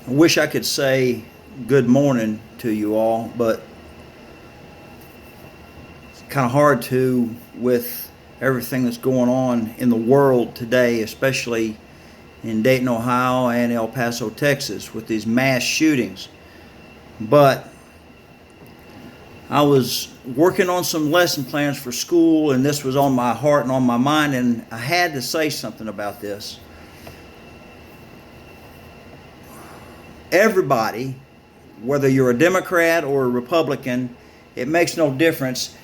I wish I could say good morning to you all, but it's kind of hard to with everything that's going on in the world today, especially in Dayton, Ohio and El Paso, Texas, with these mass shootings. But I was working on some lesson plans for school, and this was on my heart and on my mind, and I had to say something about this. Everybody, whether you're a Democrat or a Republican, it makes no difference.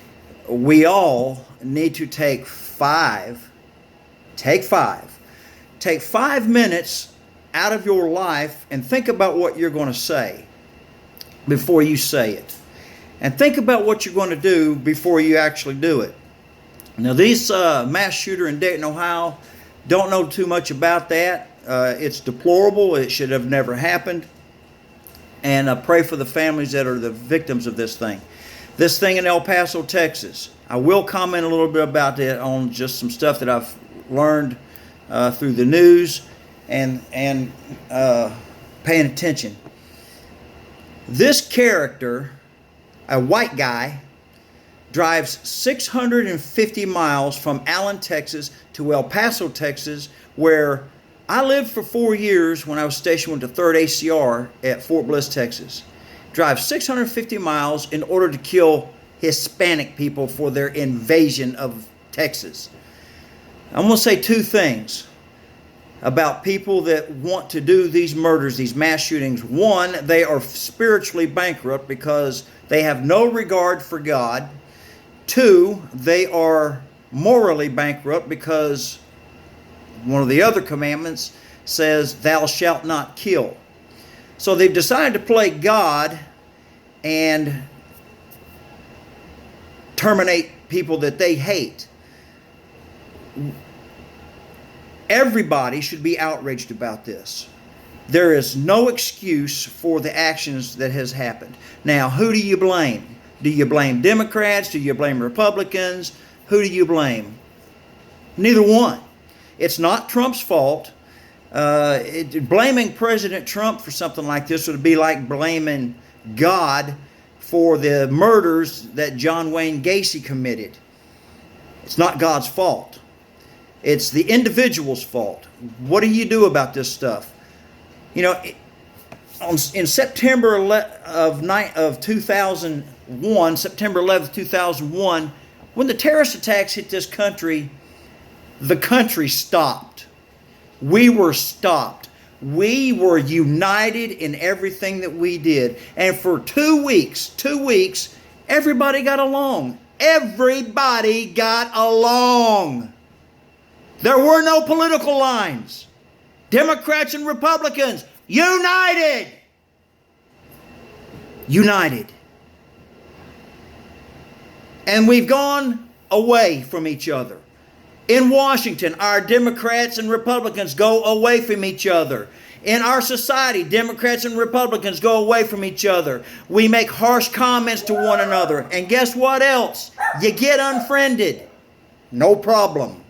We all need to take 5 minutes out of your life and think about what you're going to say before you say it. And think about what you're going to do before you actually do it. Now, this mass shooter in Dayton, Ohio, don't know too much about that. It's deplorable. It should have never happened. And pray for the families that are the victims of this thing. This thing in El Paso, Texas. I will comment a little bit about it on just some stuff that I've learned through the news and paying attention. This character, a white guy, drives 650 miles from Allen, Texas to El Paso, Texas, where I lived for 4 years when I was stationed with the 3rd ACR at Fort Bliss, Texas. Drive 650 miles in order to kill Hispanic people for their invasion of Texas. I'm going to say two things about people that want to do these murders, these mass shootings. One, they are spiritually bankrupt because they have no regard for God. Two, they are morally bankrupt because one of the other commandments says, "Thou shalt not kill." So they've decided to play God and terminate people that they hate. Everybody should be outraged about this. There is no excuse for the actions that has happened. Now, who do you blame? Do you blame Democrats? Do you blame Republicans? Who do you blame? Neither one. It's not Trump's fault. Blaming President Trump for something like this would be like blaming God for the murders that John Wayne Gacy committed. It's not God's fault. It's the individual's fault. What do you do about this stuff? You know, in September of 2001, September 11th, 2001, when the terrorist attacks hit this country, the country stopped. We were stopped. We were united in everything that we did. And for 2 weeks, everybody got along. Everybody got along. There were no political lines. Democrats and Republicans, united. United. And we've gone away from each other. In Washington, our Democrats and Republicans go away from each other. In our society, Democrats and Republicans go away from each other. We make harsh comments to one another. And guess what else? You get unfriended. No problem.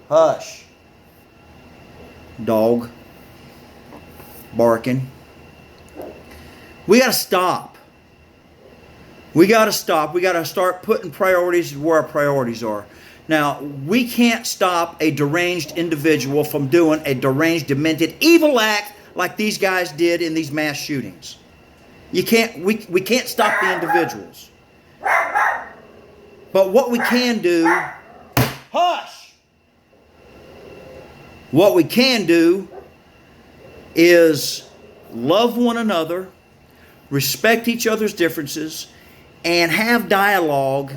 Hush. Dog. Barking. We got to stop. We got to stop. We got to start putting priorities where our priorities are. Now, we can't stop a deranged individual from doing a deranged, demented, evil act like these guys did in these mass shootings. We can't stop the individuals. But what we can do, hush! What we can do is love one another, respect each other's differences, and have dialogue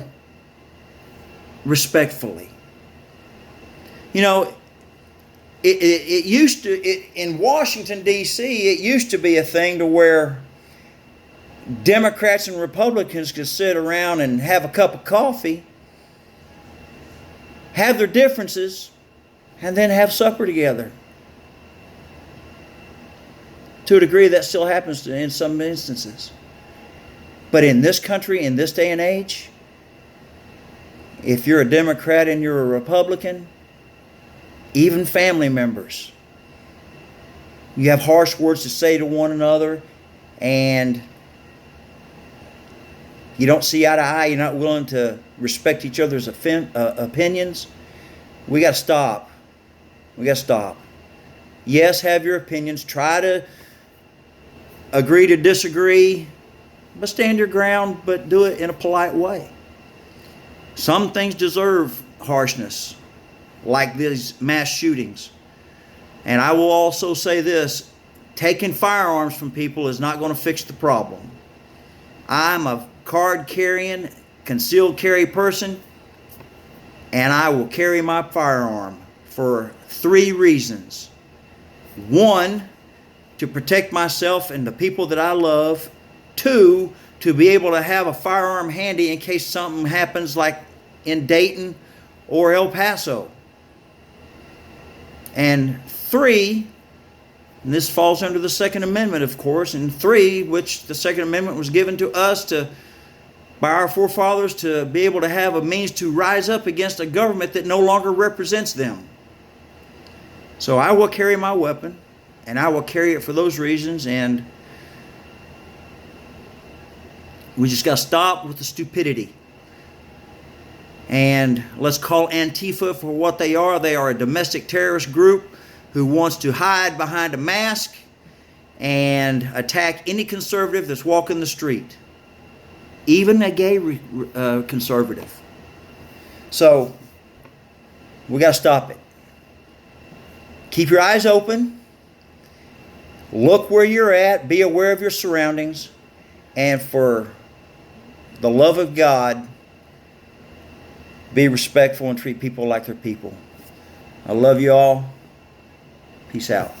respectfully. You know, it used to, in Washington, D.C., it used to be a thing to where Democrats and Republicans could sit around and have a cup of coffee, have their differences, and then have supper together. To a degree, that still happens in some instances. But in this country, in this day and age, if you're a Democrat and you're a Republican, even family members, You have harsh words to say to one another, and you don't see eye to eye. You're not willing to respect each other's opinions. We got to stop. We got to stop. Yes, have your opinions. Try to agree to disagree, but stand your ground, but do it in a polite way. Some things deserve harshness, like these mass shootings. And I will also say this, taking firearms from people is not going to fix the problem. I'm a card-carrying, concealed carry person, and I will carry my firearm for 3 reasons. 1, to protect myself and the people that I love. 2, to be able to have a firearm handy in case something happens like in Dayton or El Paso. And 3, and this falls under the Second Amendment, of course, and 3, which the Second Amendment was given to us by our forefathers to be able to have a means to rise up against a government that no longer represents them. So I will carry my weapon, and I will carry it for those reasons, and we just got to stop with the stupidity. And let's call Antifa for what they are. They are a domestic terrorist group who wants to hide behind a mask and attack any conservative that's walking the street, even a gay conservative. So we got to stop it. Keep your eyes open. Look where you're at. Be aware of your surroundings. And for the love of God, be respectful and treat people like they're people. I love you all. Peace out.